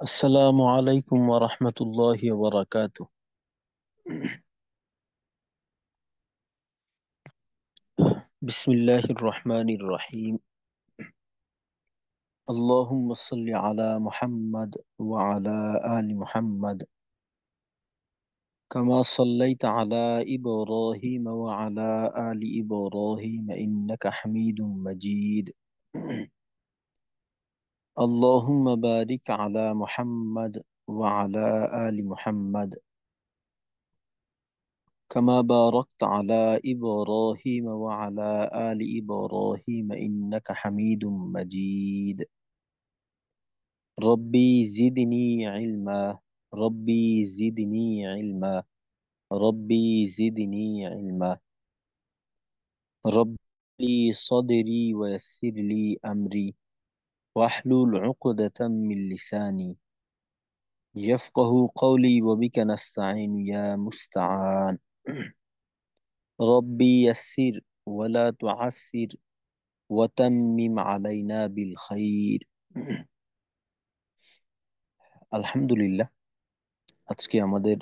السلام عليكم ورحمة الله وبركاته. بسم الله الرحمن الرحيم. اللهم صل على محمد وعلى آل محمد كما صليت على إبراهيم وعلى آل إبراهيم إنك حميد مجيد. اللهم بارك على محمد وعلى آل محمد كما باركت على إبراهيم وعلى آل إبراهيم إنك حميد مجيد. ربي زدني علما. ربي زدني علما. ربي زدني علما. رب لي صدري ويسر لي أمري واحلل عقدة من لساني يفقه قولي وبك نستعين يا مستعان. ربي يسر ولا تعسر وتمم علينا بالخير. আলহামদুলিল্লাহ, আজকে আমাদের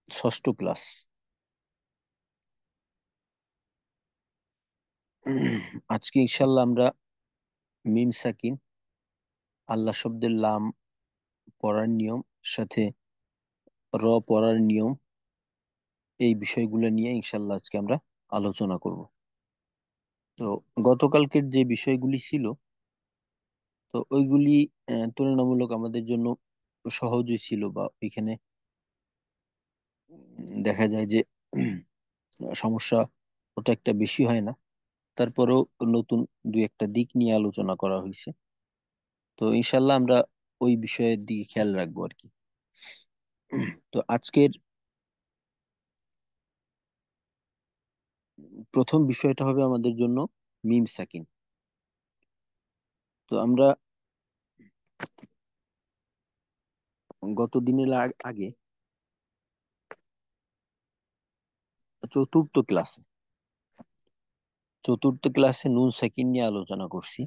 ষষ্ঠ ক্লাস। আজকে ইনশাল্লাহ আমরা মিম সাকিন, আল্লাহ শব্দের লাম পড়ার নিয়ম, সাথে র পড়ার নিয়ম, এই বিষয়গুলো নিয়ে ইনশাল্লাহ আজকে আমরা আলোচনা করব। তো গতকালকের যে বিষয়গুলি ছিল, তো ওইগুলি তুলনামূলক আমাদের জন্য সহজই ছিল, বা এখানে দেখা যায় যে সমস্যা ওটা একটা বেশি হয় না। তারপরেও নতুন দুই একটা দিক নিয়ে আলোচনা করা হয়েছে। তো ইনশাল্লাহ আমরা ওই বিষয়ের দিকে খেয়াল রাখবো আর কি। তো আজকের প্রথম বিষয়টা হবে আমাদের জন্য মিম সাকিন। তো আমরা গত দিনের আগে চতুর্থ ক্লাসে চতুর্থ ক্লাসে নুন সাকিন নিয়ে আলোচনা করছি।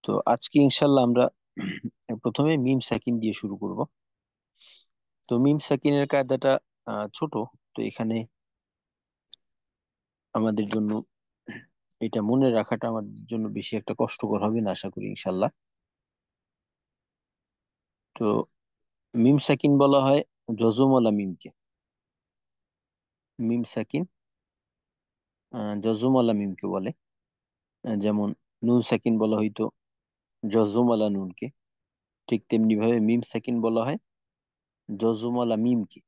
তো আজকে ইনশাল্লাহ আমরা প্রথমে মিম সাকিন দিয়ে শুরু করব। তো মিম সাকিনের কায়দাটা ছোট। তো এখানে আমাদের জন্য এটা মনে রাখাটা আমাদের জন্য বেশি একটা কষ্টকর হবে না, আশা করি ইনশাল্লাহ। তো মিম সাকিন বলা হয় জজমওয়ালা মিমকে। মিম সাকিন জজমওয়ালা মিমকে বলে। যেমন নুন সাকিন বলা হইতো জজমওয়ালা নুনকে, ঠিক তেমনি ভাবে মিম সাকিন বলা হয় জজমওয়ালা মিমকে।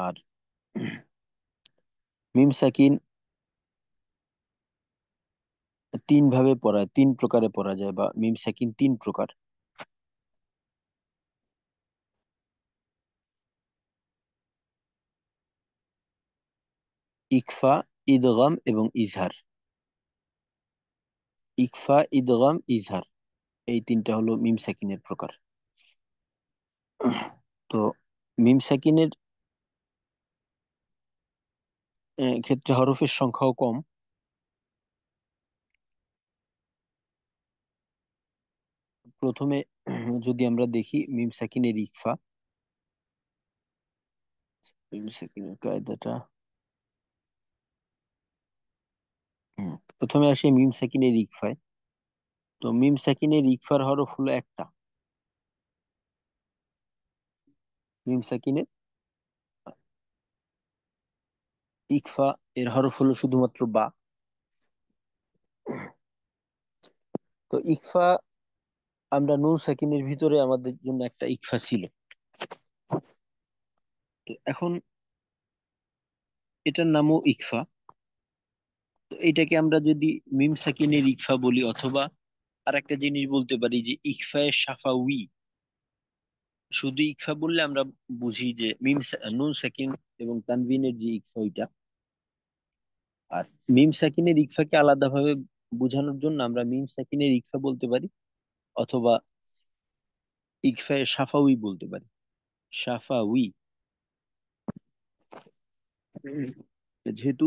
আর মিম সাকিন তিন ভাবে পড়া, তিন প্রকারে পড়া যায়, বা মিম সাকিন তিন প্রকার। ইকফা, ইদগাম এবং ইজহার। ইকফা, ইদগাম, ইজহার, এই তিনটা হলো মিম সাকিনের প্রকার। তো মিম সাকিনের ক্ষেত্রে হরফের সংখ্যাও কম। প্রথমে যদি আমরা দেখি মিম সাকিনের ইকফা, মিম সাকিনের কায়দাটা, প্রথমে আসে মিম সাকিনের ইকফায়। তো মিম সাকিনের ইকফার হরফ হলো একটা। মিম সাকিনের ইকফা এর হরফ হলো শুধুমাত্র বা। তো ইকফা, আমরা নুন সাকিনের ভিতরে আমাদের জন্য একটা ইকফা ছিল। তো এখন এটার নামও ইকফা। তো এটাকে আমরা যদি মিম সাকিনের ইকফা বলি, অথবা আর একটা জিনিস বলতে পারি যে ইকফায়ে সাফাউই। শুধু ইকফা বললে আমরা বুঝি যে নুন সাকিন এবং তানবিনের যে ইকফা ওইটা। আর মিম সাকিনের ইকফাকে আলাদাভাবে বোঝানোর জন্য আমরা মিম সাকিনের ইকফা বলতে পারি, অথবা ইকফায়ে সাফাউই বলতে পারি। সাফাউই। যেহেতু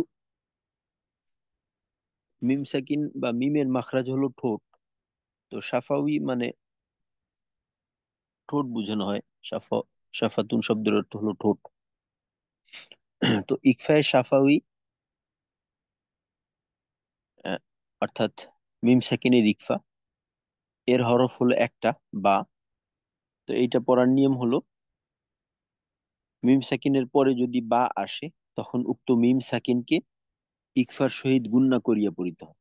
মিম সাকিন বা মিমের মাখরাজ হলো ঠোঁট, তো সাফাউই মানে ঠোঁট বোঝানো হয়। সাফা, সাফাতুন শব্দের অর্থ হলো ঠোঁট। তো ইকফায়ে সাফাউই আহ, অর্থাৎ মিম সাকিনের ইকফা, এর হরফ হলো একটা বা। তো এইটা পড়ার নিয়ম হলো মিম সাকিনের পরে যদি বা আসে তখন উক্ত মিম সাকিনকে ইকফার সহিত গুণনা করিয়া পড়িতে হয়,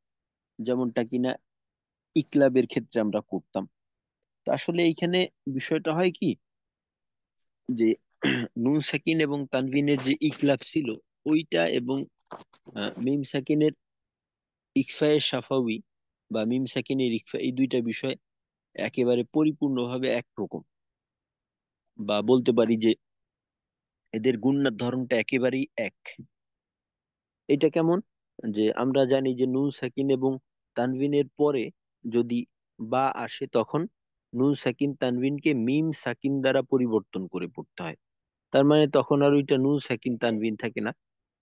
যেমনটা কিনা ইকলাবের ক্ষেত্রে আমরা করতাম। তো আসলে এইখানে বিষয়টা হয় কি, যে নুন সাকিন এবং তানভিনের যে ইকলাব ছিল ওইটা, এবং মিম সাকিনের ইকফায়ে সাফাউই বা মিম সাকিনের ইকফা, এই দুইটা বিষয় একেবারে পরিপূর্ণভাবে একরকম, বা বলতে পারি যে এদের গুণনার ধরনটা একেবারেই এক। এটা কেমন, যে আমরা জানি যে নুন সাকিন এবং তানভিনের পরে যদি বা আসে তখন নুন সাকিন তানভিনকে মিম সাকিন দ্বারা পরিবর্তন করে পড়তে হয়। তার মানে তখন আর ওইটা নুন সাকিন তানভিন থাকে না,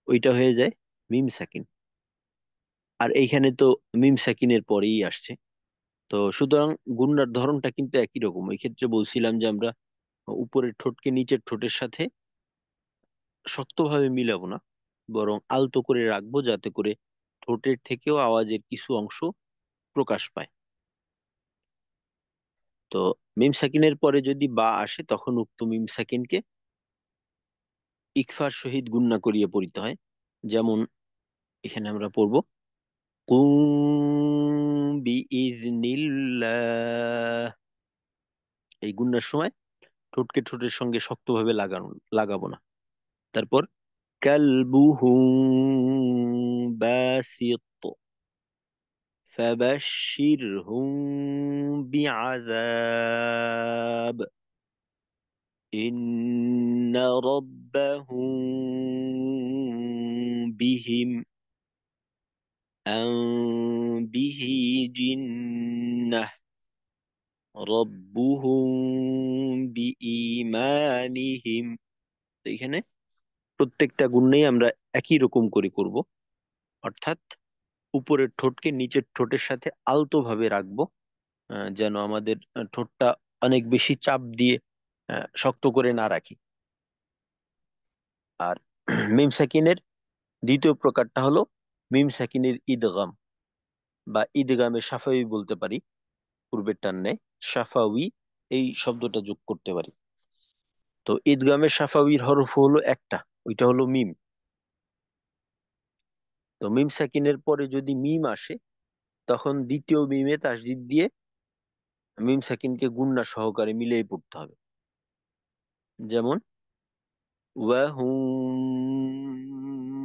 ওইটা হয়ে যায় মিম সাকিন। আর এইখানে তো মিম সাকিনের পরেই আসছে। তো সুতরাং গুণনার ধরনটা কিন্তু একই রকম। এই ক্ষেত্রে বলছিলাম যে আমরা উপরের ঠোঁটকে নিচের ঠোঁটের সাথে শক্তভাবে মিলাবো না, বরং আলতো করে রাখবো, যাতে করে ঠোঁটের থেকেও আওয়াজের কিছু অংশ প্রকাশ পায়। তো মিম সাকিনের পরে যদি বা আসে তখন উক্ত মিম সাকিনকে ইকফার সহিত গুণনা করিয়ে পড়িতে হয়। যেমন এখানে আমরা পড়বো কুম বিইজনিল্লাহ। এই গুণনার সময় ঠোঁটকে ঠোঁটের সঙ্গে শক্তভাবে লাগাবো না। তারপর কালবুহুম বাসিত ফাবাশশিরহুম বিআযাব ইন্না রাব্বাহুম বিহিম বিহি জিন্নাহ রব্বুহুম বিঈমানিহিম। তো এখানে প্রত্যেকটা গুণেই আমরা একই রকম করে করব, অর্থাৎ উপরের ঠোঁটকে নিচের ঠোঁটের সাথে আলতো ভাবে রাখবো, যেন আমাদের ঠোঁটটা অনেক বেশি চাপ দিয়ে শক্ত করে না রাখি। আর মিম সাকিনের দ্বিতীয় প্রকারটা হলো মিম সাকিনের ইদগাম বা ইদগামে সাফাবি বলতে পারি, পূর্বের টান্নে সাফাউই এই শব্দটা যোগ করতে পারি। তো ইদগামের সাফাউির হরফ হলো একটা, ওইটা হলো মিম। তো মিম সাকিনের পরে যদি মিম আসে তখন দ্বিতীয় মিমে তাসদিদ দিয়ে মিম সাকিনকে গুণনা সহকারে মিলিয়ে পড়তে হবে। যেমন ওয়াহুম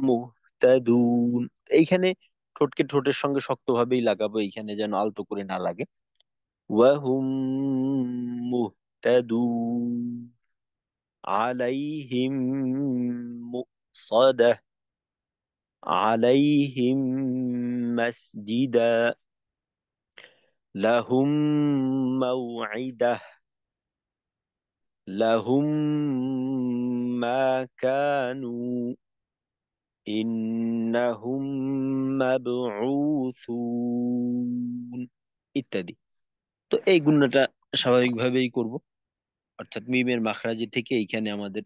মুহতাদুন, এইখানে ঠোঁটকে ঠোঁটের সঙ্গে শক্তভাবেই লাগাবো, এইখানে যেন আলতো করে না লাগে। ওয়াহুম মুহতাদুন আলাইহিম মুসাদা আলাইহিম মাসজিদা লাহুম মাওঈদা লাহুম মা কানু ইন্নাহুম মাবউসুন ইত্যাদি। তো এই গুণনাটা স্বাভাবিকভাবেই করব, অর্থাৎ মিমের মাখরাজি থেকে এইখানে আমাদের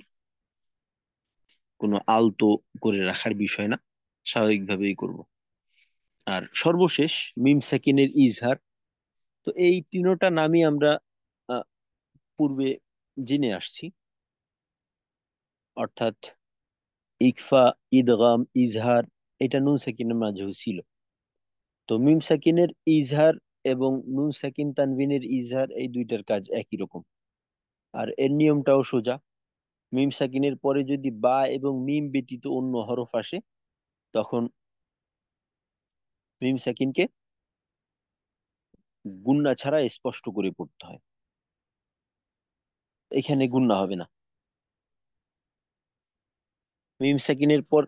কোনো আলতো করে রাখার বিষয় না, স্বাভাবিকভাবেই করব। আর সর্বশেষ মিম সাকিনের ইজহার। তো এই তিনোটা নামই আমরা আহ, পূর্বে জেনে আসছি, অর্থাৎ ইকফা, ইদগাম, ইজহার, এটা নুন সাকিনের মাঝেও ছিল। তো মিম সাকিনের ইজহার এবং নুন সাকিন তানবিনের ইজহার, এই দুইটার কাজ একই রকম। আর এর নিয়মটাও সোজা। মিম সাকিনের পরে যদি বা এবং মিম ব্যতীত অন্য হরফ আসে তখন মিম সাকিনকে গুন্না ছাড়া স্পষ্ট করে পড়তে হয়, এখানে গুন্না হবে না। মিম সাকিনের পর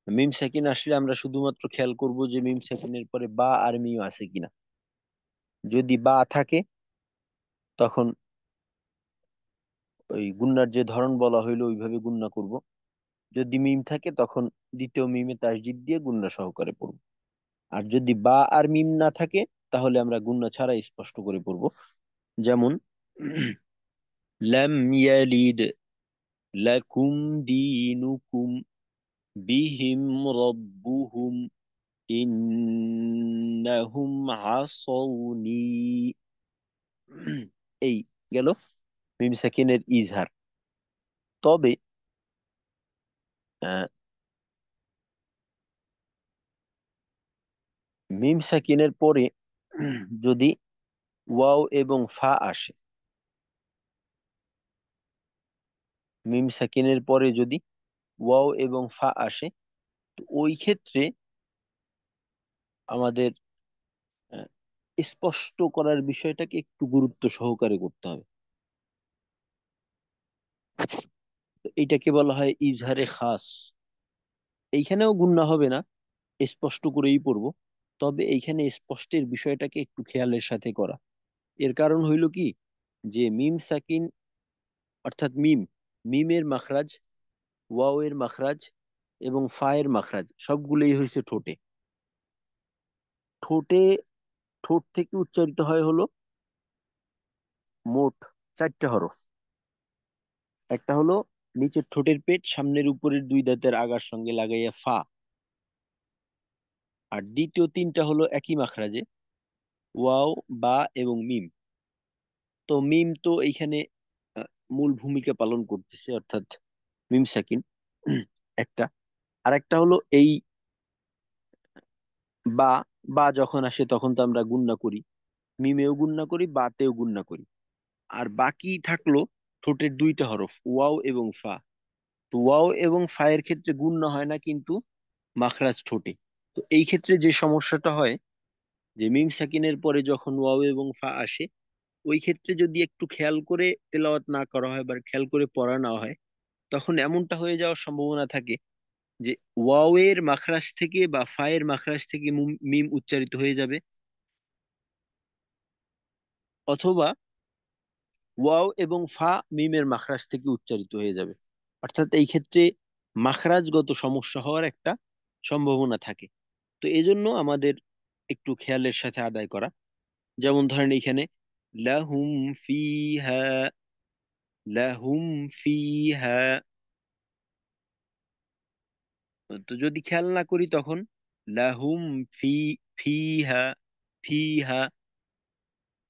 মিম সাকিন আসলে আমরা শুধুমাত্র খেয়াল করব যে মিম সাকিনের পরে বা আর মিম আছে কিনা। যদি বা থাকে তখন ওই গুন্নার যে ধরন বলা হইলো ওইভাবে গুন্না করব। যদি মিম থাকে তখন দ্বিতীয় মিমে তাসদিদ দিয়ে গুন্না সহকারে পড়ব। আর যদি বা আর মিম না থাকে তাহলে আমরা গুণনা ছাড়া স্পষ্ট করে পড়বো। যেমন লাম ইয়ালিদ লাকুম দীনুকুম বিহিম রব্বুহুম ইন্নাহুম আসাউনি। এই গেল মিম সাকিনের ইজহার। তবে আহ, মিম সাকিনের পরে যদি ওয়াও এবং ফা আসে, মিম সাকিনের পরে যদি ওয়াও এবং ফা আসে, তো ওই ক্ষেত্রে আমাদের আহ, স্পষ্ট করার বিষয়টাকে একটু গুরুত্ব সহকারে করতে হবে। তো এটাকে বলা হয় ইজহারে খাস। এইখানেও গুণনা হবে না, স্পষ্ট করেই পড়বো। তবে এইখানে স্পষ্টের বিষয়টাকে একটু খেয়ালের সাথে করা। এর কারণ হইল কি, যে মিম সাকিন অর্থাৎ মিমের মাখরাজ, ওয়াও এর মাখরাজ এবং ফা এর মাখরাজ সবগুলোই হয়েছে ঠোঁটে। ঠোঁটে ঠোঁট থেকে উচ্চারিত হয় হলো মোট চারটা হরফ। একটা হলো নিচের ঠোঁটের পেট সামনের উপরের দুই দাঁতের আগার সঙ্গে লাগাইয়া ফা। আর দ্বিতীয় তিনটা হলো একই মাখরাজে, ওয়াও, বা এবং মিম। তো মিম তো এইখানে আহ, মূল ভূমিকা পালন করতেছে, অর্থাৎ মিম সাকিন একটা। আর একটা হলো এই বা, বা যখন আসে তখন তো আমরা গুণনা করি, মিমেও গুণনা করি, বাতেও গুণনা করি। আর বাকি থাকলো ঠোঁটের দুইটা হরফ ওয়াও এবং ফা। তো ওয়াও এবং ফা এর ক্ষেত্রে গুণনা হয় না, কিন্তু মাখরাজ ঠোঁটে। তো এই ক্ষেত্রে যে সমস্যাটা হয়, যে মিম সাকিনের পরে যখন ওয়াও এবং ফা আসে, ওই ক্ষেত্রে যদি একটু খেয়াল করে তেলাওয়াত না করা হয় বা খেয়াল করে পড়া না হয়, তখন এমনটা হয়ে যাওয়ার সম্ভাবনা থাকে যে ওয়াও এর মাখরাজ থেকে বা ফা এর মাখরাজ থেকে মিম উচ্চারিত হয়ে যাবে, অথবা ওয়াও এবং ফা মিমের মাখরাজ থেকে উচ্চারিত হয়ে যাবে। অর্থাৎ এই ক্ষেত্রে মাখরাজগত সমস্যা হওয়ার একটা সম্ভাবনা থাকে। তো এজন্য আমাদের একটু খেয়ালের সাথে আদায় করা। যেমন ধরেন এখানে লাহুম ফিহা, লাহুম ফিহা, তো যদি খেয়াল না করি তখন লাহুম ফি, ফিহা, ফিহা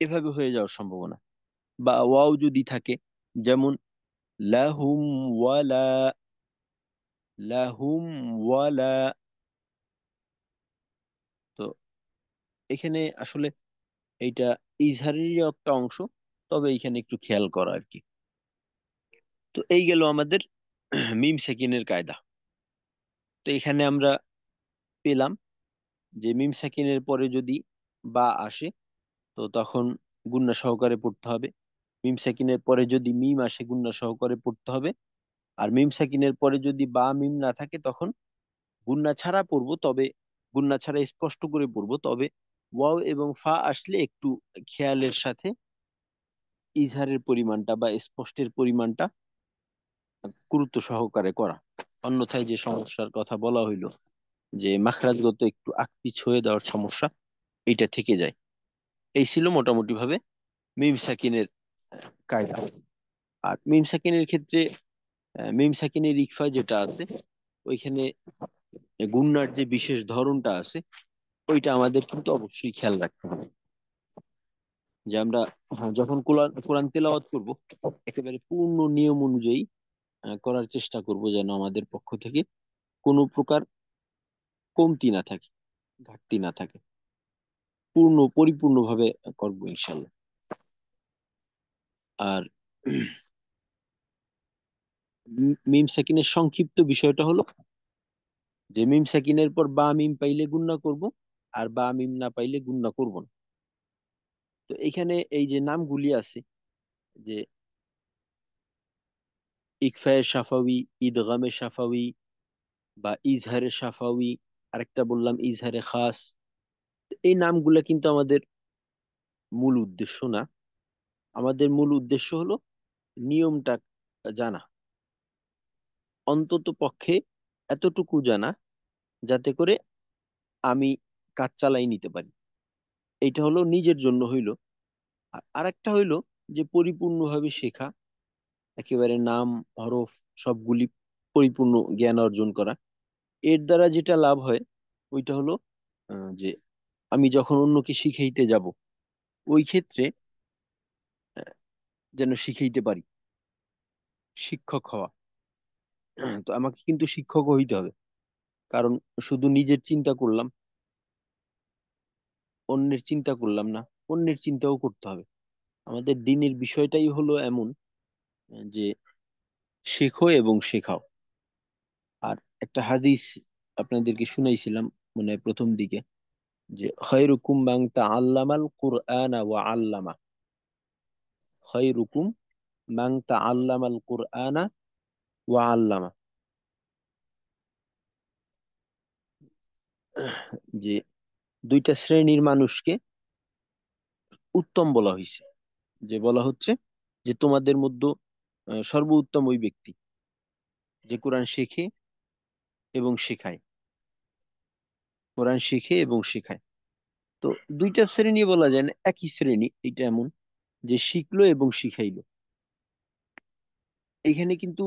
এভাবে হয়ে যাওয়ার সম্ভাবনা। বা ওয়াও যদি থাকে, যেমন লাহুম ওয়ালা, লাহুম ওয়ালা। তো এখানে আসলে এইটা ইজহারেরই একটা অংশ, তবে এইখানে একটু খেয়াল করা আর কি। তো এই গেল আমাদের মিম সেকিনের কায়দা। তো এখানে আমরা পেলাম যে মিম সাকিনের পরে যদি বা আসে, তো তখন গুণনা সহকারে পড়তে হবে। মিম সাকিনের পরে যদি মিম আসে, গুণনা সহকারে পড়তে হবে। আর মিম সাকিনের পরে যদি বা মিম না থাকে, তখন গুণনা ছাড়া পড়বো, তবে গুণনা ছাড়া স্পষ্ট করে পড়বো। তবে ওয়াও এবং ফা আসলে একটু খেয়ালের সাথে ইজহারের পরিমাণটা বা স্পষ্টের পরিমাণটা গুরুত্ব সহকারে করা। অন্যথায় যে সমস্যার কথা বলা হইলো, যে মাখরাজগত একটু আকপিছ হয়ে দেওয়ার সমস্যা, এটা থেকে যায়। এই ছিল মোটামুটি ভাবে মিম সাকিনের কায়দা। আর মিম সাকিনের ক্ষেত্রে মিম সাকিনের ইকফা যেটা আছে, ওইখানে গুণনার যে বিশেষ ধরনটা আছে, ওইটা আমাদের কিন্তু অবশ্যই খেয়াল রাখতে হবে। যে আমরা যখন কোরআন কোরআন তেলাওয়াত করব, একেবারে পূর্ণ নিয়ম অনুযায়ী করার চেষ্টা করব, যেন আমাদের পক্ষ থেকে কোনো প্রকার কমতি না থাকে, ঘাটতি না থাকে। পরিপূর্ণভাবে করবো ইনশাল্লাহ। আর মিম সাকিনের সংক্ষিপ্ত বিষয়টা হলো যে মিম সাকিনের পর বা মিম পাইলে গুণনা করব, আর বা মিম না পাইলে গুণনা করব না। তো এখানে এই যে নামগুলি আছে, যে ইকফায়ে সাফাউই, ইদগামে সাফাউই বা ইজহারে সাফাউই, আরেকটা বললাম ইজহারে খাস, এই নামগুলা কিন্তু আমাদের মূল উদ্দেশ্য না। আমাদের মূল উদ্দেশ্য হলো নিয়মটা জানা, অন্তত পক্ষে এতটুকু জানা, যাতে করে আমি কাজ চালাই নিতে পারি। এইটা হলো নিজের জন্য হইলো। আর আরেকটা হইলো যে পরিপূর্ণভাবে শেখা, একেবারে নাম, হরফ সবগুলি পরিপূর্ণ জ্ঞান অর্জন করা। এর দ্বারা যেটা লাভ হয় ওইটা হলো যে আমি যখন অন্যকে শিখাইতে যাব, ওই ক্ষেত্রে আহ, যেন শিখাইতে পারি, শিক্ষক হওয়া। তো আমাকে কিন্তু শিক্ষক হইতে হবে, কারণ শুধু নিজের চিন্তা করলাম, অন্যের চিন্তা করলাম না, অন্যের চিন্তাও করতে হবে। আমাদের দিনের বিষয়টাই হলো এমন যে শেখো এবং শেখাও। আর একটা হাদিস আপনাদেরকে শুনাইছিলাম মনে হয় প্রথম দিকে, যে খায়রুকুম মান তাআল্লামাল কুরআনা ওয়া আল্লামা। খায়রুকুম মান তাআল্লামাল কুরআনা ওয়া আল্লামা। যে দুইটা শ্রেণীর মানুষকে উত্তম বলা হয়েছে, যে বলা হচ্ছে যে তোমাদের মধ্যে সর্বোত্তম ওই ব্যক্তি যে কোরআন শেখে এবং শেখায়, কোরআন শেখে এবং শেখায়। তো দুইটা শ্রেণী বলা যায় না, একই শ্রেণী, এটা এমন যে শিখলো এবং শিখাইলো। এখানে কিন্তু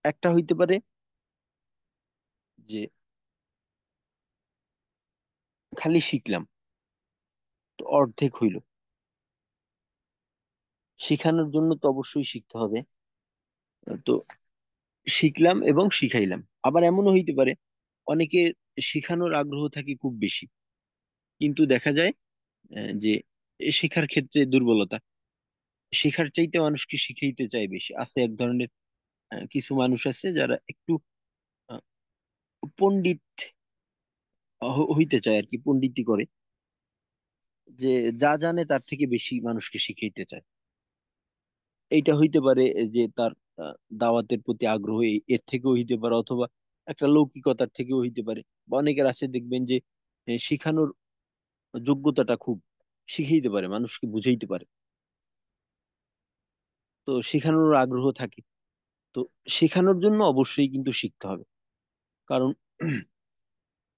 একটা হইতে পারে যে খালি শিখলাম, তো অর্ধেক হইল। শেখানোর জন্য তো অবশ্যই শিখতে হবে। তো শিখলাম এবং শিখাইলাম। আবার এমনও হইতে পারে অনেকে শেখানোর আগ্রহ থাকে খুব বেশি, কিন্তু দেখা যায় যে শেখার ক্ষেত্রে দুর্বলতা, শেখার চাইতে মানুষকে শিখাইতে চায় বেশি। আছে এক ধরনের কিছু মানুষ আছে যারা একটু আহ, পণ্ডিত হইতে চায় আর কি, পণ্ডিতি করে, যে যা জানে তার থেকে বেশি মানুষকে শিখাইতে চায়। এইটা হইতে পারে যে তার দাওয়াতের প্রতি আগ্রহ এর থেকেও হইতে পারে, অথবা একটা লৌকিকতার থেকেও হইতে পারে। বা অনেকের আছে দেখবেন যে শিখানোর যোগ্যতাটা খুব, শিখাইতে পারে, মানুষকে বুঝাইতে পারে, তো শেখানোর আগ্রহ থাকে। তো শেখানোর জন্য অবশ্যই কিন্তু শিখতে হবে। কারণ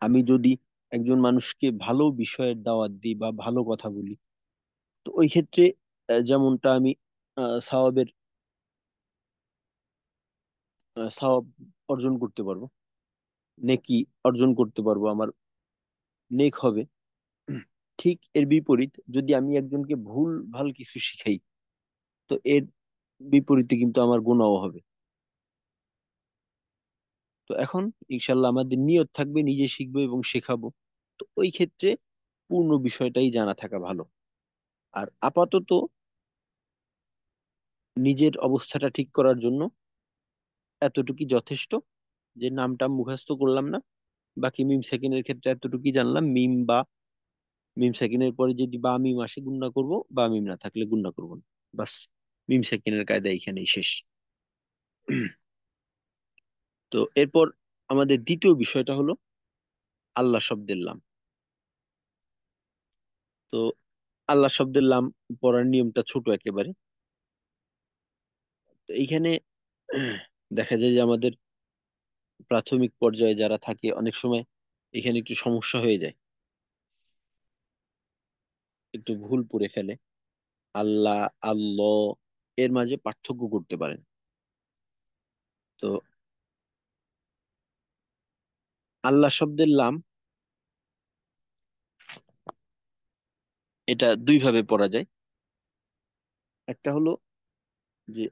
আমি যদি একজন মানুষকে ভালো বিষয়ের দাওয়াত দিই বা ভালো কথা বলি, তো ওই ক্ষেত্রে যেমনটা আমি সওয়াবের সওয়াব অর্জন করতে পারবো, নেকি অর্জন করতে পারবো, আমার নেক হবে। ঠিক এর বিপরীত যদি আমি একজনকে ভুল ভাল কিছু শিখাই, তো এর বিপরীতে কিন্তু আমার গুনাহ হবে। তো এখন ইনশাল্লাহ আমাদের নিয়ত থাকবে নিজে শিখবো এবং শেখাবো। তো ওই ক্ষেত্রে পূর্ণ বিষয়টাই জানা থাকা ভালো। আর আপাতত নিজের অবস্থাটা ঠিক করার জন্য এতটুকুই যথেষ্ট, যে নামটা মুখস্থ করলাম না, বাকি মিম সেকেন্ডের ক্ষেত্রে এতটুকুই জানলাম, মিম বা মিম সেকেন্ডের পরে যদি বা মিম আসে গুণনা করব, বা মিম না থাকলে গুণনা করব না। বাস, মিম সেকেন্ডের কায়দা এখানেই শেষ। তো এরপর আমাদের দ্বিতীয় বিষয়টা হলো আল্লাহ শব্দের লাম। তো আল্লাহ শব্দের লাম পড়ার নিয়মটা ছোট একেবারে। তো এইখানে দেখা যায় যে আমাদের প্রাথমিক পর্যায়ে যারা থাকে অনেক সময় এখানে একটু সমস্যা হয়ে যায়, একটু ভুল পড়ে ফেলে। আল্লাহ, আল্লাহ এর মাঝে পার্থক্য করতে পারেন। তো আল্লাহ শব্দের লাম এটা দুই ভাবে পড়া যায়। একটা হলো যে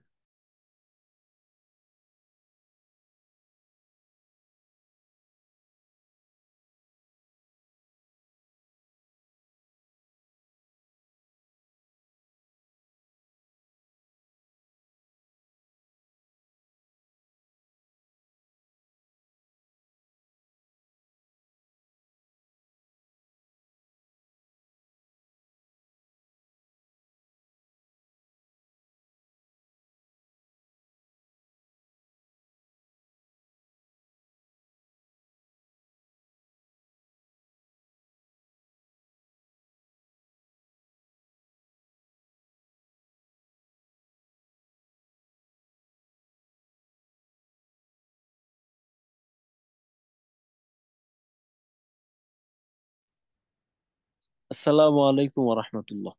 আসসালামু আলাইকুম রহমতুল্লাহ।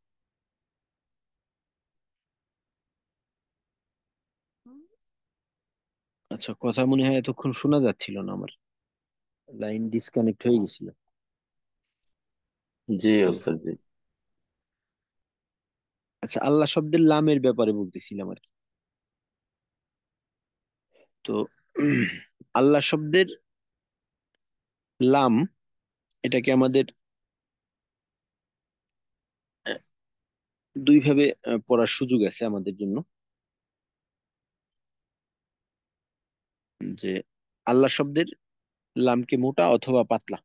আচ্ছা, কথা মনে হয় এতক্ষণ শোনা যাচ্ছিল না আমার, লাইন ডিসকানেক্ট হয়ে গেছিল। জি তো ওস্তাদ জি। আচ্ছা, আল্লাহ শব্দের লামের ব্যাপারে বলতেছিলাম আর কি। তো আল্লাহ শব্দের লাম, এটাকে আমাদের আহ, দুই ভাবে পড়ার সুযোগ আছে আমাদের জন্য। যে আল্লাহ শব্দের লামকে মোটা অথবা পাতলা,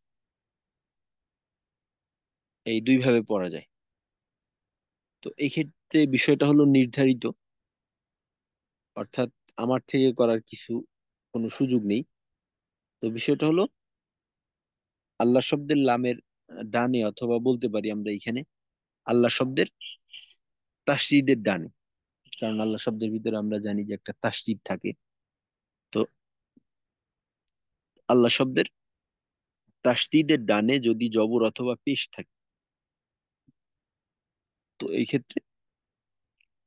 এই দুই ভাবে পড়া যায়। তো এই ক্ষেত্রে বিষয়টা হলো নির্ধারিত, অর্থাৎ আমার থেকে করার কোনো সুযোগ নেই। তো বিষয়টা হলো আল্লাহ শব্দের লামের ডানে, অথবা বলতে পারি আমরা এখানে আল্লাহ শব্দের তাসদীদের ডানে। কারণ আল্লাহ শব্দের ভিতরে আমরা জানি যে একটা তাসদীদ থাকে। তো আল্লাহ শব্দের তাসদীদের ডানে যদি জবর অথবা পেশ থাকে, তো এই ক্ষেত্রে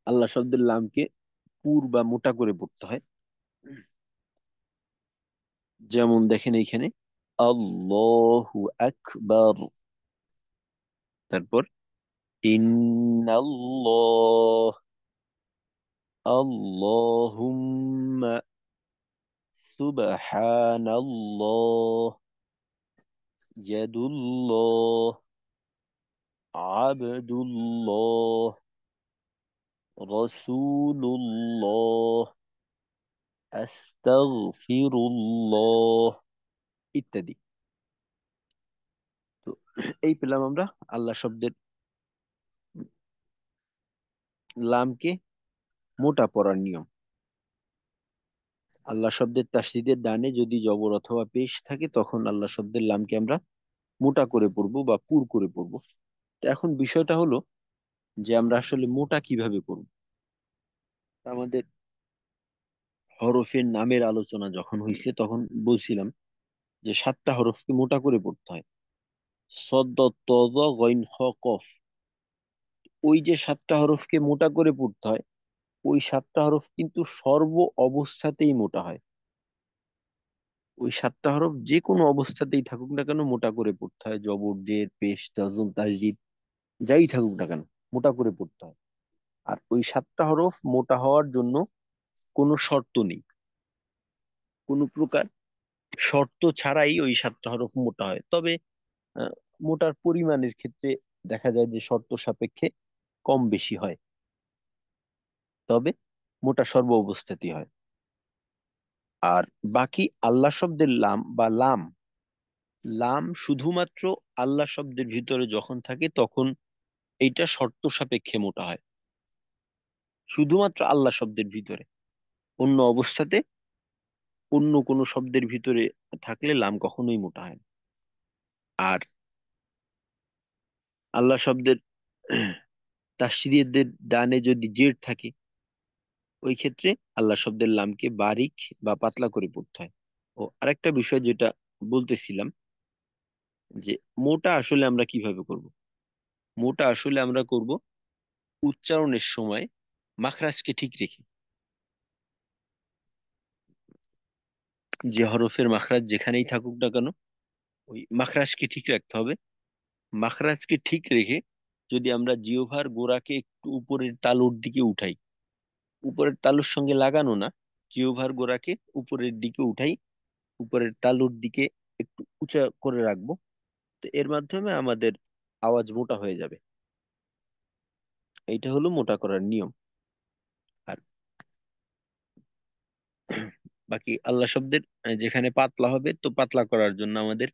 আল্লাহ শব্দের লামকে পুর বা মোটা করে পড়তে হয়। যেমন দেখেন এইখানে আল্লাহু আকবার, তারপর ইন্নাল্লাহ, আল্লাহুম্মা, সুবহানাল্লাহ, ইয়াদুল্লাহ, আবদুল্লাহ, রসুলুল্লাহ, আস্তাগফিরুল্লাহ, ইত্যাদি। তো এই পেলাম আমরা আল্লাহ শব্দের লামকে মোটা পড়ার নিয়ম। আল্লাহ শব্দের তাসদীদের ডানে যদি জবর অথবা পেশ থাকে, তখন আল্লাহ শব্দের লামকে আমরা মোটা করে পড়বো বা পুর করে পড়বো। তো এখন বিষয়টা হলো যে আমরা আসলে মোটা কিভাবে করব। আমাদের হরফের নামের আলোচনা যখন হয়েছে তখন বলছিলাম যে 7টা হরফকে মোটা করে পড়তে হয়। সদ, ত, জ, গইন, খ, কফ। ওই যে 7টা হরফকে মোটা করে পড়তে হয়, ওই 7টা হরফ কিন্তু সর্ব অবস্থাতেই মোটা হয়। ওই 7টা হরফ যে কোনো অবস্থাতেই থাকুক না কেন মোটা করে পড়তে হয়। জবর, জের, পেশ, তাজম, তাসদীদ যাই থাকুক না কেন মোটা করে পড়তে হয়। আর ওই 7টা হরফ মোটা হওয়ার জন্য কোনো শর্ত নেই। কোনো প্রকার শর্ত ছাড়াই ওই 7টা হরফ মোটা হয়। তবে আহ, মোটার পরিমাণের ক্ষেত্রে দেখা যায় যে শর্ত সাপেক্ষে কম বেশি হয়, তবে মোটা সর্ব অবস্থাতেই হয়। আর বাকি আল্লাহ শব্দের লাম বা লাম, লাম শুধুমাত্র আল্লাহ শব্দের ভিতরে যখন থাকে তখন এইটা শর্ত সাপেক্ষে মোটা হয়। শুধুমাত্র আল্লাহ শব্দের ভিতরে, অন্য অবস্থাতে অন্য কোনো শব্দের ভিতরে থাকলে লাম কখনোই মোটা হয় না। আর আল্লাহ শব্দের তাসদীদের ডানে যদি জেড থাকে, ওই ক্ষেত্রে আল্লাহ শব্দের লামকে বারিক বা পাতলা করে পড়তে হয়। ও আরেকটা বিষয় যেটা বলতেছিলাম, যে মোটা আসলে আমরা কিভাবে করব। মোটা আসলে আমরা করব উচ্চারণের সময় মাখরাজকে ঠিক রেখে। যে হরফের মাখরাজ যেখানেই থাকুক না কেন, ওই মাখরাজকে ঠিক রাখতে হবে। মাখরাজকে ঠিক রেখে যদি আমরা জিহ্বার গোড়াকে একটু উপরের তালুর দিকে উঠাই, উপরের তালুর সঙ্গে লাগানো না, জিহ্বার গোড়াকে উপরের দিকে উঠাই, উপরের তালুর দিকে একটু উঁচা করে রাখবো, তো এর মাধ্যমে আমাদের আওয়াজ মোটা হয়ে যাবে। এইটা হলো মোটা করার নিয়ম। আর বাকি আল্লাহ শব্দের যেখানে পাতলা হবে, তো পাতলা করার জন্য আমাদের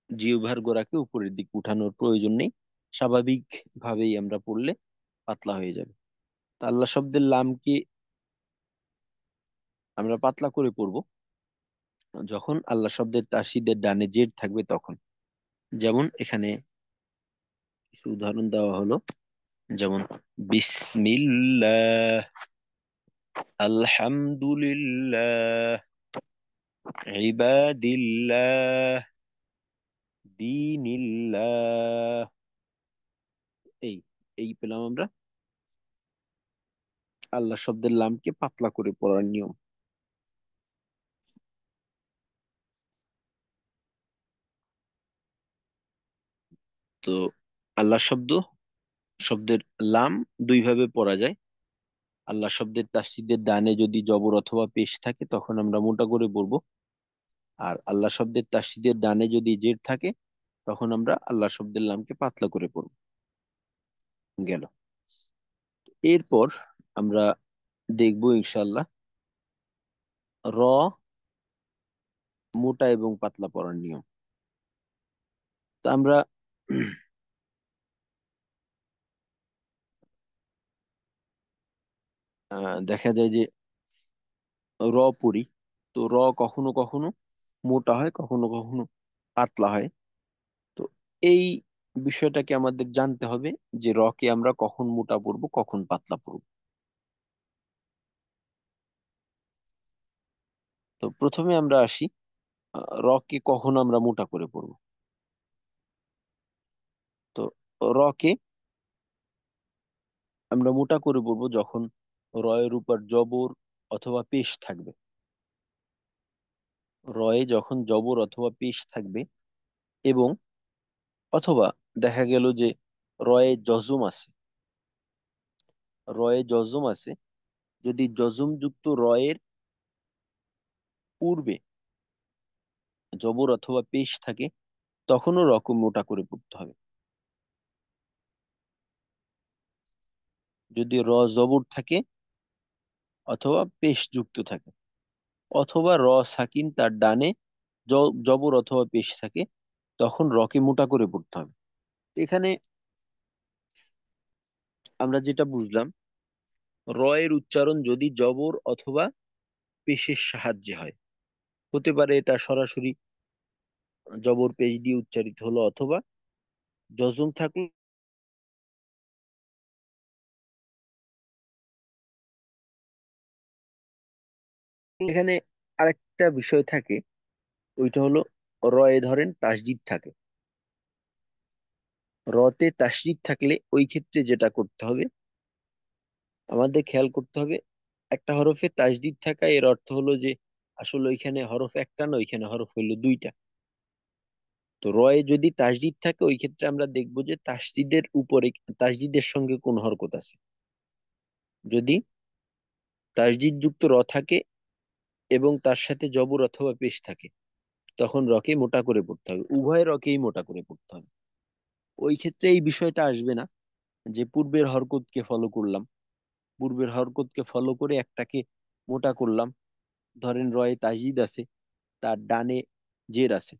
জিহ্বার গোড়াকে উপরের দিকে উঠানোর প্রয়োজন নেই। স্বাভাবিক ভাবেই আমরা পড়লে পাতলা হয়ে যাবে। তা আল্লাহ শব্দের লামকে আমরা পাতলা করে পড়বো যখন আল্লাহ শব্দের তাসদীদের ডানে জেড থাকবে তখন। যেমন এখানে কিছু উদাহরণ দেওয়া হলো, যেমন বিসমিল্লাহ, আলহামদুলিল্লাহ, ইবাদিল্লাহ, দিনিল্লাহ। এই এই পেলাম আমরা আল্লাহ শব্দের লামকে পাতলা করে পড়ার নিয়ম। তো আল্লাহ শব্দের লাম দুই ভাবে পড়া যায়। আল্লাহ শব্দের তাসদীদের ডানে যদি জবর অথবা পেশ থাকে তখন আমরা মোটা করে পড়বো। আর আল্লাহ শব্দের তাসদীদের ডানে যদি জের থাকে তখন আমরা আল্লাহ শব্দের লামকে পাতলা করে পড়বো। গেল। এরপর আমরা দেখবো ইনশাল্লাহ র মোটা এবং পাতলা পড়ার নিয়ম। তো আমরা দেখা যায় যে র পড়ি। তো র কখনো কখনো মোটা হয়, কখনো কখনো পাতলা হয়। তো এই বিষয়টাকে আমাদের জানতে হবে যে র কে আমরা কখন মোটা পড়বো কখন পাতলা পড়বো। তো প্রথমে আমরা আসি র কে কখন আমরা মোটা করে পড়বো। তো র কে আমরা মোটা করে পড়বো যখন র এর উপর জবর অথবা পেশ থাকবে। রয়ে যখন জবর অথবা পেশ থাকবে এবং অথবা দেখা গেল যে রয়ে জজম আছে, রয়ে জজম আছে, যদি জজম যুক্ত রয়ের পূর্বে জবর অথবা পেশ থাকে তখনও রকম মোটা করে পড়তে হবে। যদি র জবর থাকে অথবা পেশ যুক্ত থাকে অথবা র সাকিন তার ডানে জবর অথবা পেশ থাকে তখন রকে মোটা করে পড়তে হবে। এখানে আমরা যেটা বুঝলাম র এর উচ্চারণ যদি জবর অথবা পেশের সাহায্যে হয়, হতে পারে এটা সরাসরি জবর পেশ দিয়ে উচ্চারিত হলো অথবা জজম থাকলো। এখানে আরেকটা বিষয় থাকে, ওইটা হলো রয়ে ধরেন তাসদিদ থাকে। রতে তাসদিদ থাকলে ওই ক্ষেত্রে যেটা করতে হবে আমাদের খেয়াল করতে হবে, একটা হরফে তাসদিদ থাকা এর অর্থ হলো যে আসলে ওইখানে হরফ একটা না, ওইখানে হরফ হইলো দুইটা। তো রয়ে যদি তাসদিদ থাকে ওই ক্ষেত্রে আমরা দেখবো যে তাসদিদের উপরে তাসদিদের সঙ্গে কোন হরকত আছে। যদি তাসদিদ যুক্ত র থাকে এবং তার সাথে জবর অথবা পেশ থাকে তখন রকে মোটা করে পড়তে হবে, উভয় রকেই মোটা করে পড়তে হবে। ওই ক্ষেত্রে এই বিষয়টা আসবে না যে পূর্বের হরকতকে ফলো করলাম, পূর্বের হরকতকে ফলো করে একটাকে মোটা করলাম। ধরেন রয়ে তাসদিদ আছে, তার ডানে জের আছে।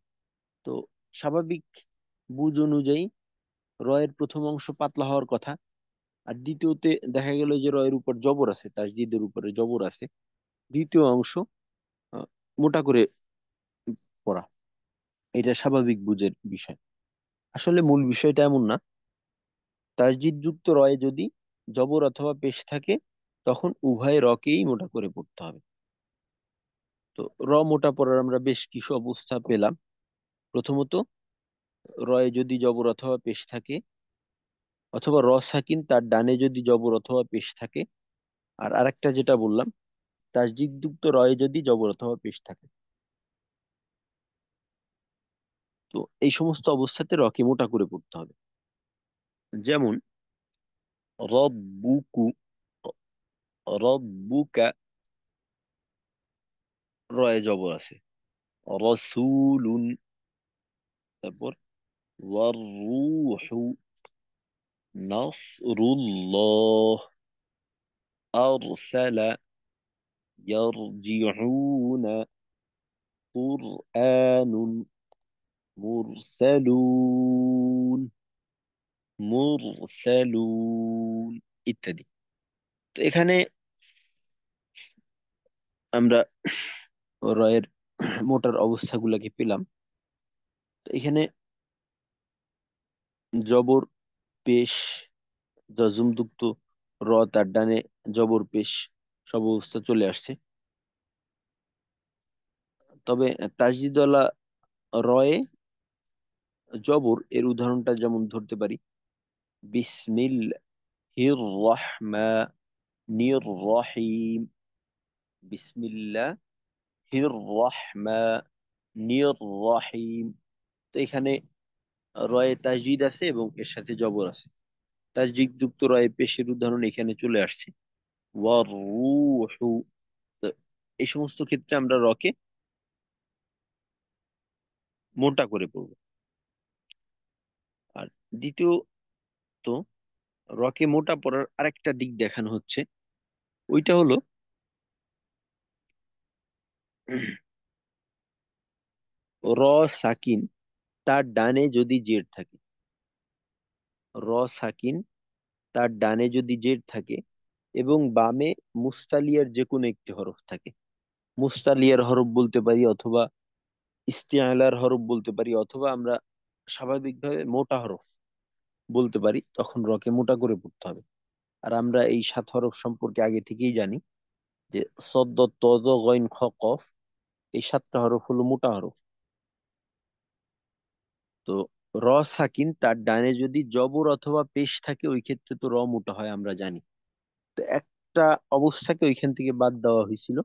তো স্বাভাবিক বুঝ অনুযায়ী রয়ের প্রথম অংশ পাতলা হওয়ার কথা, আর দ্বিতীয়তে দেখা গেল যে রয়ের উপর জবর আছে, তাসদিদের উপরে জবর আছে, দ্বিতীয় অংশ আহ, মোটা করে পড়া। এটা স্বাভাবিক বুঝের বিষয়। আসলে মূল বিষয়টা এমন না। তাসদিদ যুক্ত রয়ে যদি জবর অথবা পেশ থাকে তখন উভয় রকেই মোটা করে পড়তে হবে। তো মোটা পড়ার আমরা বেশ কিছু অবস্থা পেলাম। প্রথমত রয়ে যদি জবর অথবা পেশ থাকে অথবা সাকিন তার ডানে যদি জবর অথবা পেশ থাকে, আর আরেকটা যেটা বললাম তাসদিদ যুক্ত রয়ে যদি জবর অথবা পেশ থাকে। তো এই সমস্ত অবস্থাতে রকে মোটা করে পড়তে হবে। যেমন রব্বুকু, রব্বুকা রয়ে জবর আছে, রসুলুন, তারপর ওয়াররূহু, নাসরুল্লাহ, আরসালা, ইয়ারজিউনা, কুরআনুন, মুরসালুন, মুরসালুন ইত্যাদি। তো এখানে আমরা রয়ের মোটার অবস্থাগুলোকে পেলাম। তো এখানে জবর পেশ, যুক্ত তার ডানে জবর পেশ, সব অবস্থা চলে আসছে। তবে তাসদিদওয়ালা রয়ে জবর এর উদাহরণটা যেমন ধরতে পারি, বিসমিল্লাহির রহমানির রহিম। বিসমিল্লাহির রহমানির রহিম। তো এখানে রয়ে তাজদিদ আছে এবং এর সাথে জবর আছে। তাজদিদ যুক্ত রয়ে পেশের উদাহরণ এখানে চলে আসছে, ওয়ারূহু। তো এই সমস্ত ক্ষেত্রে আমরা রকে মোটা করে পড়বো। আর দ্বিতীয়ত, রকে মোটা পড়ার আরেকটা দিক দেখানো হচ্ছে, ওইটা হলো র সাকিন তার ডানে যদি জের থাকে। র সাকিন তার ডানে যদি জের থাকে এবং বামে মুস্তালিয়ার যে কোনো একটি হরফ থাকে। মুস্তালিয়ার হরফ বলতে পারি, অথবা ইস্তিআলার হরফ বলতে পারি, অথবা আমরা স্বাভাবিকভাবে মোটা হরফ বলতে পারি, তখন রকে মোটা করে পড়তে হবে। আর আমরা এই 7 হরফ সম্পর্কে আগে থেকেই জানি যে সদ্দ, তদ, গইন, খ, কফ, এই 7টা হরফ হলো মোটা হরফ। তো র সাকিন তার ডানে যদি জবর অথবা পেশ থাকে, ওই ক্ষেত্রে তো র মোটা হয় আমরা জানি। তো একটা অবস্থাকে ওইখান থেকে বাদ দেওয়া হয়েছিল,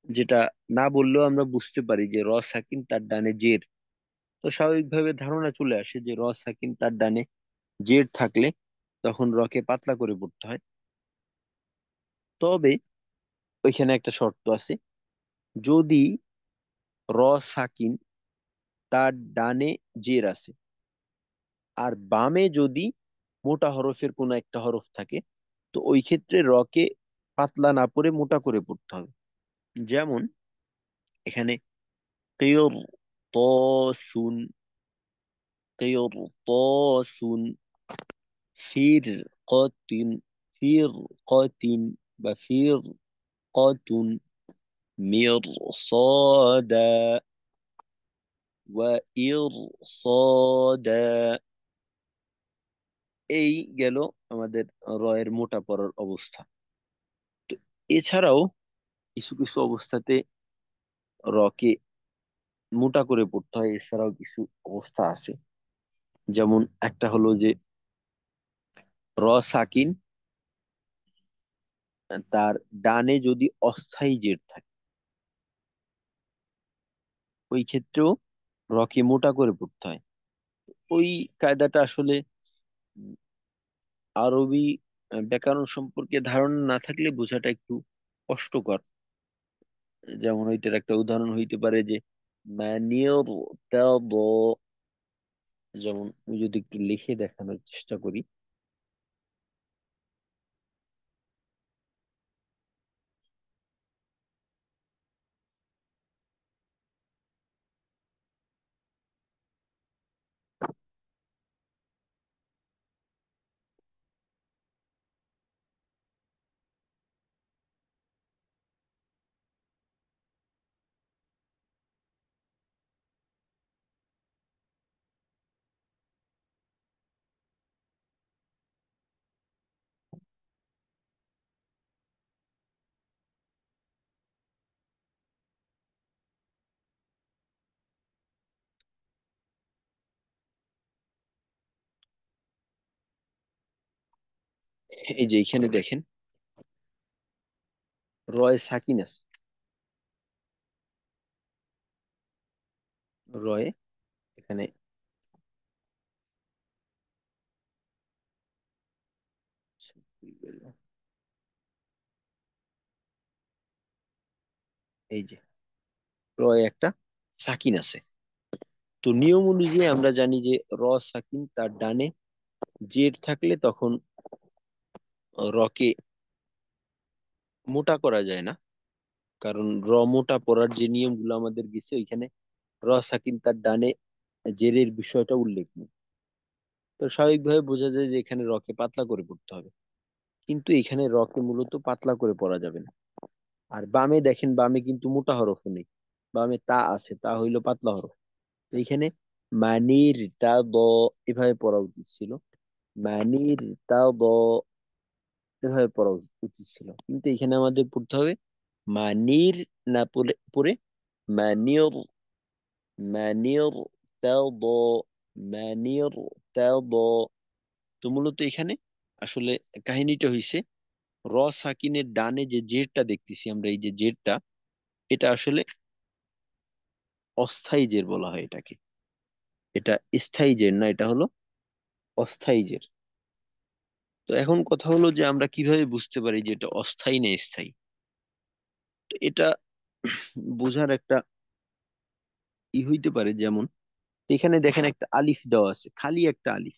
যেটা না বললেও আমরা বুঝতে পারি যে র সাকিন তার ডানে জের। তো স্বাভাবিকভাবে ধারণা চলে আসে যে র সাকিন তার ডানে জের থাকলে তখন রকে পাতলা করে পড়তে হয়। তবে ওইখানে একটা শর্ত আছে, যদি র সাকিন তার ডানে জের আছে আর বামে যদি মোটা হরফের কোনো একটা হরফ থাকে, তো ওই ক্ষেত্রে রকে পাতলা না পড়ে মোটা করে পড়তে হবে। যেমন এখানে কির তসুন, কির তসুন, ফির কতিন, ফির কতিন বা ফির কতুন, মির সদা ওয়া ইর সদা। এই গেল আমাদের রয়ের মোটা পড়ার অবস্থা। তো এছাড়াও কিছু কিছু অবস্থাতে রকে মোটা করে পড়তে হয়, এছাড়াও কিছু অবস্থা আছে। যেমন একটা হলো যে র সাকিন তার ডানে যদি অস্থায়ী জের থাকে, ওই ক্ষেত্রেও রকে মোটা করে পড়তে হয়। ওই কায়দাটা আসলে উম, আরবি ব্যাকরণ সম্পর্কে ধারণা না থাকলে বোঝাটা একটু কষ্টকর। যেমন ওইটার একটা উদাহরণ হইতে পারে যে মানিয়র তাদ। যেমন আমি যদি একটু লিখে দেখানোর চেষ্টা করি, এই যে এখানে দেখেন রয় সাকিন আছে, রয়ে এখানে এই যে রয়ে একটা সাকিন আছে। তো নিয়ম অনুযায়ী আমরা জানি যে র সাকিন তার ডানে জের থাকলে তখন রকে মোটা করা যায় না, কারণ র মোটা পড়ার যে নিয়মগুলো আমাদের গেছে ওইখানে র সাকিন তার ডানে জেরের বিষয়টা উল্লেখ নেই। তো স্বাভাবিকভাবে বোঝা যায় যে এখানে রকে পাতলা করে পড়তে হবে, কিন্তু এখানে রকে মূলত পাতলা করে পড়া যাবে না। আর বামে দেখেন, বামে কিন্তু মোটা হরফ নেই, বামে তা আছে, তা হইলো পাতলা হরফ। তো এখানে মানির তা দ এভাবে পড়া উচিত ছিল, মানির তা দ এভাবে পড়া উচিত ছিল, কিন্তু এখানে আমাদের পড়তে হবে মানির না পড়ে পড়ে মানিয়র, মানিয়র তাদা, মানির তাদা। তো মূলত এখানে আসলে কাহিনীটা হইছে, র সাকিনের ডানে যে জেরটা দেখতেছি আমরা, এই যে জেরটা, এটা আসলে অস্থায়ী জের বলা হয় এটাকে। এটা স্থায়ী জের না, এটা হলো অস্থায়ী জের। তো এখন কথা হলো যে আমরা কিভাবে বুঝতে পারি যে এটা অস্থায়ী না স্থায়ী। তো এটা বোঝার একটা হইতে পারে, যেমন এখানে দেখেন একটা আলিফ দেওয়া আছে, খালি একটা আলিফ।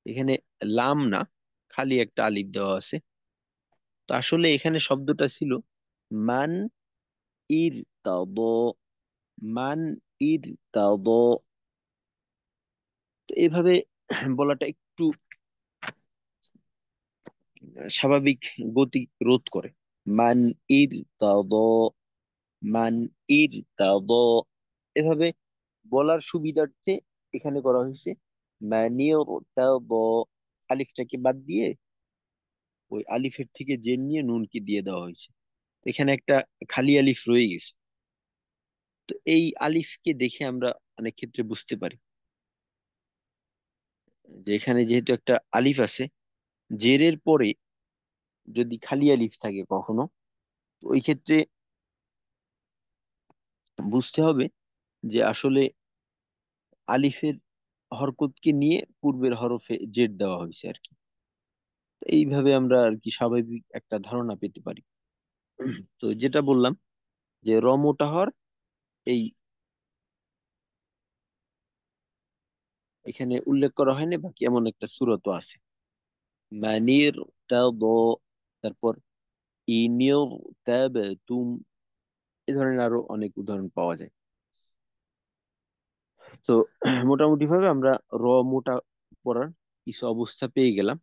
এখানে লাম না, খালি একটা আলিফ দেওয়া আছে। তো আসলে এখানে শব্দটা ছিল মান ইর তাদ, মান ইর তাদ। তো এইভাবে বলাটা একটু স্বাভাবিক গতি রোধ করে। মান ইর তাদ, মান ইর তাদ, এভাবে বলার সুবিধার্থে এখানে করা হয়েছে মানির তাদ, আলিফটাকে বাদ দিয়ে ওই আলিফের থেকে জের নিয়ে নুনকে দিয়ে দেওয়া হয়েছে। এখানে একটা খালি আলিফ রয়ে গেছে। তো এই আলিফকে দেখে আমরা অনেক ক্ষেত্রে বুঝতে পারি যে এখানে যেহেতু একটা আলিফ আছে, জেরের পরে যদি খালি আলিফ থাকে কখনো, তো ওই ক্ষেত্রে বুঝতে হবে যে আসলে আলিফের হরকতকে নিয়ে পূর্বের হরফে জের দেওয়া হয়েছে আর কি। তো এইভাবে আমরা আর কি স্বাভাবিক একটা ধারণা পেতে পারি। তো যেটা বললাম যে র মোটা হর, এই এখানে উল্লেখ করা হয়নি, বাকি এমন একটা সূরত আছে, মানির তাদ, তারপর ইনির তাব তুম, এ ধরনের আরো অনেক উদাহরণ পাওয়া যায়। তো মোটামুটি ভাবে আমরা র মোটা পড়ার কিছু অবস্থা পেয়ে গেলাম।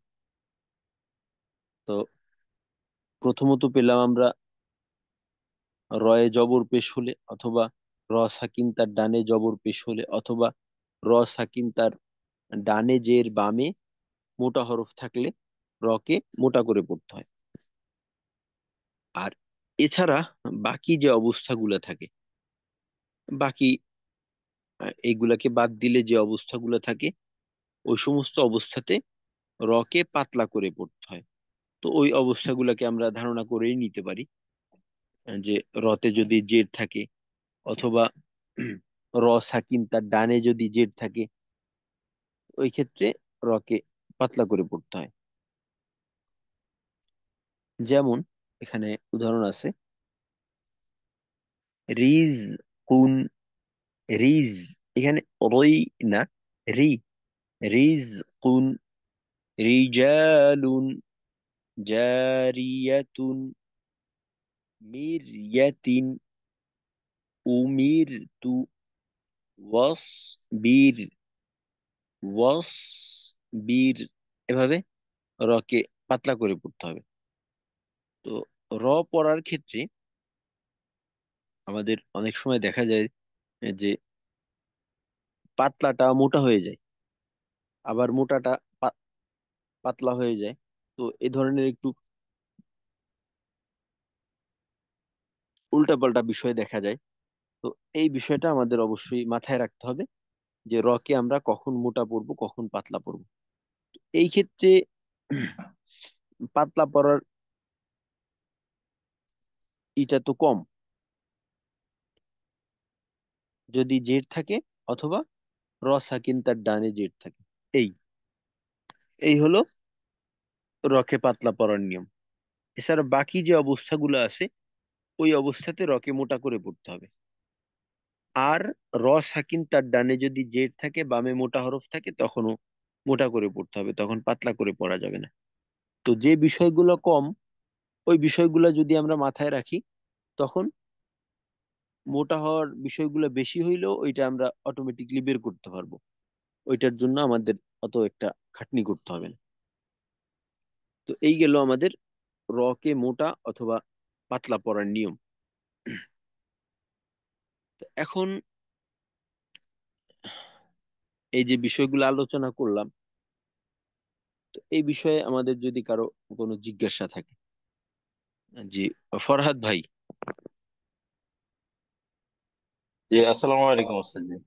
তো প্রথমত পেলাম আমরা রয়ে জবর পেশ হলে, অথবা র সাকিন তার ডানে জবর পেশ হলে, অথবা র সাকিন তার ডানে জের বামে মোটা হরফ থাকলে রকে মোটা করে পড়তে হয়। আর এছাড়া বাকি যে অবস্থাগুলো থাকে, বাকি এইগুলাকে বাদ দিলে যে অবস্থাগুলো থাকে, ওই সমস্ত অবস্থাতে রকে পাতলা করে পড়তে হয়। তো ওই অবস্থাগুলোকে আমরা ধারণা করেই নিতে পারি যে রতে যদি জের থাকে, অথবা র সাকিন তার ডানে যদি জের থাকে, ওই ক্ষেত্রে রকে পাতলা করে পড়তে হয়। যেমন এখানে উদাহরণ আছে, রিজ কুন, রিজ, এখানে রই না, রি, রিজ কুন, রিজালুন, জারিয়াতুন, মিরয়াতিন, উমিরতু, ওয়াসবির, ওয়াসবির, এভাবে রকে পাতলা করে পড়তে হবে। তো র পড়ার ক্ষেত্রে আমাদের অনেক সময় দেখা যায় যে পাতলাটা মোটা হয়ে যায়, আবার মোটাটা পাতলা হয়ে যায়। তো এ ধরনের একটু উল্টাপাল্টা বিষয় দেখা যায়। তো এই বিষয়টা আমাদের অবশ্যই মাথায় রাখতে হবে যে রকে আমরা কখন মোটা পড়বো, কখন পাতলা পড়বো। এই ক্ষেত্রে পাতলা পড়ার এটা তো কম, যদি জেড থাকে, অথবা র সাকিন তার ডানে জেড থাকে। এই এই হলো রকে পাতলা পড়ার নিয়ম। এছাড়া বাকি যে অবস্থাগুলো আছে, ওই অবস্থাতে রকে মোটা করে পড়তে হবে। আর র সাকিন তার ডানে যদি জেড থাকে, বামে মোটা হরফ থাকে, তখনও মোটা করে পড়তে হবে, তখন পাতলা করে পড়া যাবে না। তো যে বিষয়গুলো কম, ওই বিষয়গুলো যদি আমরা মাথায় রাখি, তখন মোটা হওয়ার বিষয়গুলো বেশি হইলেও ওইটা আমরা অটোমেটিকলি বের করতে পারবো। ওইটার জন্য আমাদের অত একটা খাটনি করতে হবে না। তো এই গেল আমাদের র কে মোটা অথবা পাতলা পড়ার নিয়ম। তো এখন এই যে বিষয়গুলো আলোচনা করলাম, তো এই বিষয়ে আমাদের যদি কারো কোনো জিজ্ঞাসা থাকে। জি, ফরহাদ ভাই। জি, আসসালামু আলাইকুম ওস্তাদ জি।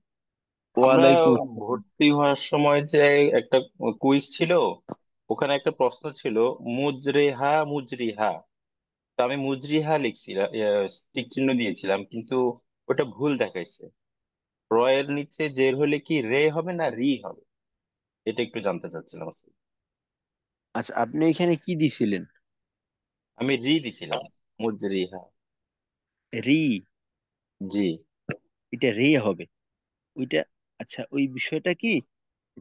আমরা ওয়ালাইকুম আসসালাম। ভর্তি হওয়ার সময় যে একটা কুইজ ছিল, ওখানে একটা প্রশ্ন ছিল মুজরেহা মুজরিহা। তো আমি মুজরিহা লিখছিলাম, টিক চিহ্ন দিয়েছিলাম, কিন্তু ওটা ভুল দেখাইছে। রয়ের নিচে জের হলে কি রে হবে না রি হবে? এটা একটু জানতে চাচ্ছিলাম আসলে। আচ্ছা, আপনি এখানে কি দিছিলেন? আমি রি দিছিলাম, মুজরিহা। রি? জি। এটা রে হবে ওইটা। আচ্ছা, ওই বিষয়টা কি,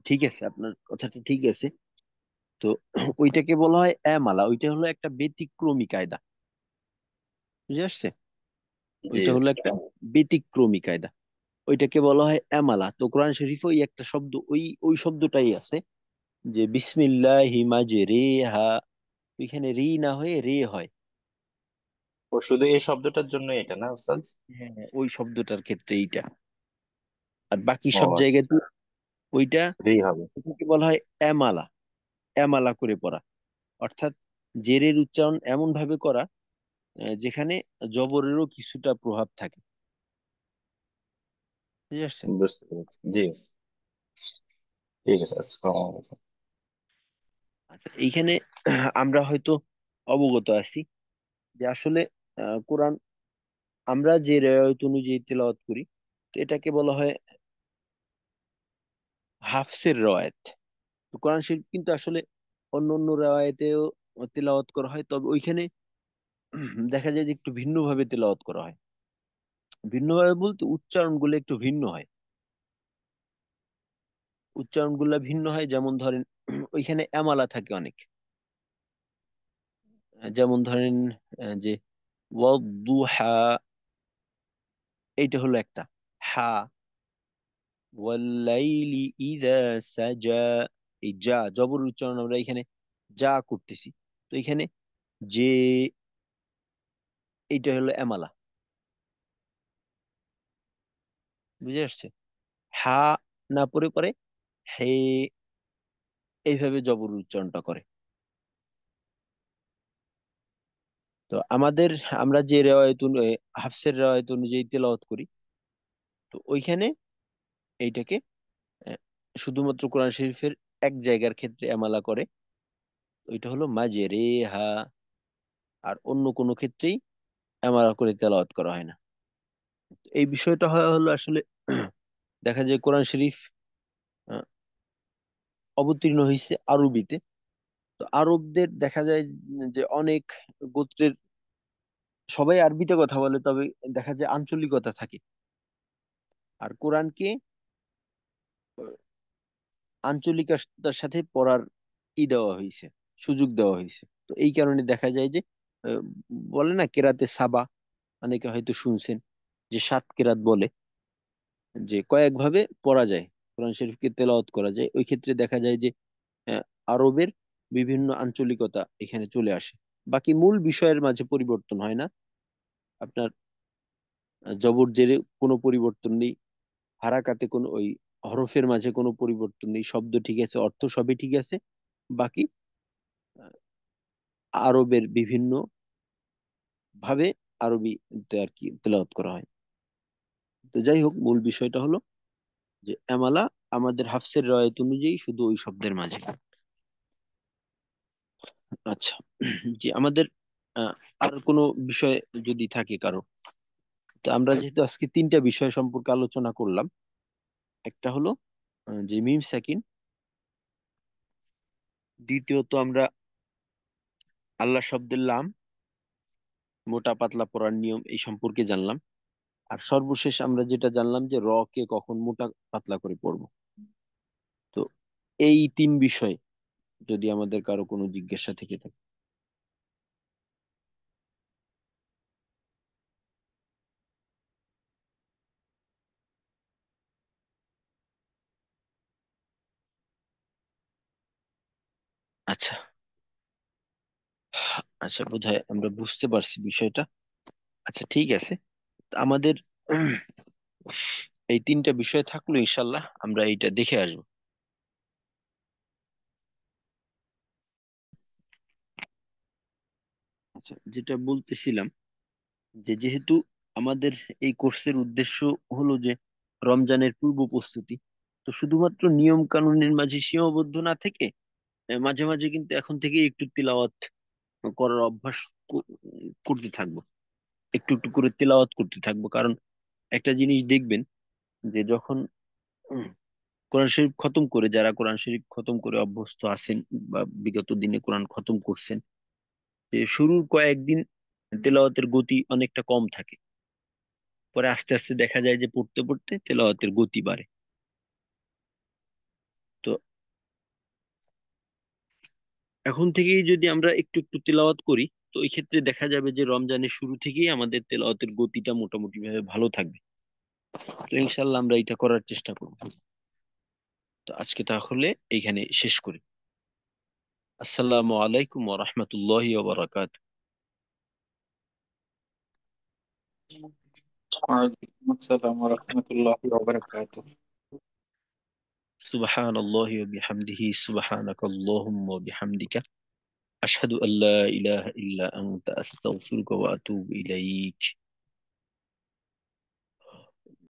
ঠিক আছে, আপনার কথাটা ঠিক আছে। তো ওইটাকে বলা হয় এমালা। ওইটা হলো একটা ব্যতিক্রমী কায়দা, বুঝে আসছে? জি। ওইটা হলো একটা ব্যতিক্রমী কায়দা। ওইটাকে বলা হয় এমালা। তো কোরআন শরীফে ওই একটা শব্দ, ওই ওই শব্দটাই আছে, যে বিসমিল্লাহি মাজরিহা। ওইখানে রি না হয়ে রে হয়। ও শুধু এই শব্দটার জন্য এটা না উস্তাদ? হ্যাঁ, ওই শব্দটার ক্ষেত্রে এইটা। আর বাকি ও সব আচ্ছা, জায়গাতে ওইটা, রি হবে। ওটাকে বলা হয় এমালা। এমালা করে পড়া, অর্থাৎ জেরের উচ্চারণ এমন ভাবে করা যেখানে জবরেরও কিছুটা প্রভাব থাকে, বুঝে আসছে? বুঝতে পেরেছি, জি উস্তাদ। ঠিক আছে, আসসালামু আলাইকুম। আচ্ছা, এইখানে আমরা হয়তো অবগত আছি যে আসলে কোরআন আমরা যে রেওয়ায়ত অনুযায়ী তেলাওয়াত করি, তো এটাকে বলা হয় হাফসের রেওয়ায়েত। তো কোরআন শরীফ কিন্তু আসলে অন্য অন্য রেওয়ায়েতেও তেলাওয়াত করা হয়, তবে ওইখানে দেখা যায় যে একটু ভিন্নভাবে তেলাওয়াত করা হয়। ভিন্নভাবে বলতে উচ্চারণগুলো একটু ভিন্ন হয়। উচ্চারণগুলো ভিন্ন হয়, যেমন ধরেন ওইখানে এমালা থাকে অনেক। যেমন ধরেন যে ওয়াদুহা, এইটা হলো একটা। হা, ওয়াল্লাইলি ইযা সাজা, এই যা জবর উচ্চারণ আমরা এখানে যা করতেছি। তো এখানে যে, এইটা হলো এমালা, বুঝে আসছে? হা না পরে পরে হে, এইভাবে জবর উচ্চারণটা করে। তো আমাদের, আমরা যে হাফসের রেওয়ায়ত অনুযায়ী তেলাওয়াত করি, তো ওইখানে এইটাকে আহ, শুধুমাত্র কোরআন শরীফের এক জায়গার ক্ষেত্রে এমালা করে, ওইটা হলো মাজে রে হা। আর অন্য কোনো ক্ষেত্রেই এমালা করে তেলাওয়াত করা হয় না। এই বিষয়টা হয় হলো আসলে দেখা যায় কোরআন শরীফ আহ, অবতীর্ণ হয়েছে আরবিতে। তো আরবদের দেখা যায় যে অনেক গোত্রের সবাই আরবিতে কথা বলে, তবে দেখা যায় আঞ্চলিকতা থাকে। আর কোরআনকে আঞ্চলিকতার সাথে পড়ার দেওয়া হয়েছে, সুযোগ দেওয়া হয়েছে। তো এই কারণে দেখা যায় যে আহ, বলে না কেরাতে সাবা, অনেকে হয়তো শুনছেন যে সাত কেরাত বলে, যে কয়েক ভাবে পড়া যায়, কোরআন শরীফকে তেলাওয়াত করা যায়। ওই ক্ষেত্রে দেখা যায় যে আহ, আরবের বিভিন্ন আঞ্চলিকতা এখানে চলে আসে। বাকি মূল বিষয়ের মাঝে পরিবর্তন হয় না। আপনার জবর জেরে কোনো পরিবর্তন নেই, হারাকাতে কোনো ওই হরফের মাঝে কোনো পরিবর্তন নেই, শব্দ ঠিক আছে, অর্থ সবই ঠিক আছে। বাকি আহ, আরবের বিভিন্ন ভাবে আরবিতে আর কি তেলাওয়াত করা হয়। তো যাই হোক, মূল বিষয়টা হলো যে এমালা আমাদের হাফসের রয়েত অনুযায়ী শুধু ওই শব্দের মাঝে। আচ্ছা, যে আমাদের আহ, আর কোনো বিষয় যদি থাকে কারো, তো আমরা যেহেতু আজকে তিনটা বিষয় সম্পর্কে আলোচনা করলাম। একটা হলো যে মিম সাকিন, দ্বিতীয়ত আমরা আল্লাহ শব্দের লাম মোটা পাতলা পড়ার নিয়ম এই সম্পর্কে জানলাম। আর সর্বশেষ আমরা যেটা জানলাম যে র কে কখন মোটা পাতলা করে পড়বো। তো এই তিন বিষয় যদি আমাদের কারো কোনো জিজ্ঞাসা থেকে থাকে। আচ্ছা, আচ্ছা, বোধহয় আমরা বুঝতে পারছি বিষয়টা। আচ্ছা, ঠিক আছে। তা আমাদের এই তিনটা বিষয় থাকলো, ইনশাল্লাহ আমরা এইটা দেখে আসবো। আচ্ছা, যেটা বলতেছিলাম যে যেহেতু আমাদের এই কোর্সের উদ্দেশ্য হলো যে রমজানের পূর্ব প্রস্তুতি। তো শুধুমাত্র নিয়ম কানুনের মাঝে সীমাবদ্ধ না থেকে মাঝে মাঝে কিন্তু এখন থেকে একটু তিলাওয়াত করার অভ্যাস ক- করতে থাকবো। একটু একটু করে তিলাওয়াত করতে থাকবো, কারণ একটা জিনিস দেখবেন যে যখন উম, কোরআন শরীফ খতম করে, যারা কোরআন শরীফ খতম করে অভ্যস্ত আছেন বা বিগত দিনে কোরআন খতম করছেন, যে শুরুর কয়েকদিন তেলাওয়াতের গতি অনেকটা কম থাকে, পরে আস্তে আস্তে দেখা যায় যে পড়তে পড়তে তেলাওয়াতের গতি বাড়ে। তো এখন থেকেই যদি আমরা একটু একটু তেলাওয়াত করি, তো এই ক্ষেত্রে দেখা যাবে যে রমজানের শুরু থেকেই আমাদের তেলাওয়াতের গতিটা মোটামুটি ভাবে ভালো থাকবে। তো ইনশাল্লাহ আমরা এটা করার চেষ্টা করব। তো আজকে তাহলে এইখানে শেষ করি। আসসালামু আলাইকুম ওয়া রাহমাতুল্লাহি ওয়া বারাকাতুহু। ওয়ালাইকুম আসসালাম ওয়া রাহমাতুল্লাহি ওয়া বারাকাতুহু। সুবহানাল্লাহি ওয়া বিহামদিহি, সুবহানাকাল্লাহুম্মা ওয়া বিহামদিকা, আশহাদু আল্লা ইলাহা ইল্লা আনতা, আস্তাগফিরুকা ওয়া আতুবু ইলাইক।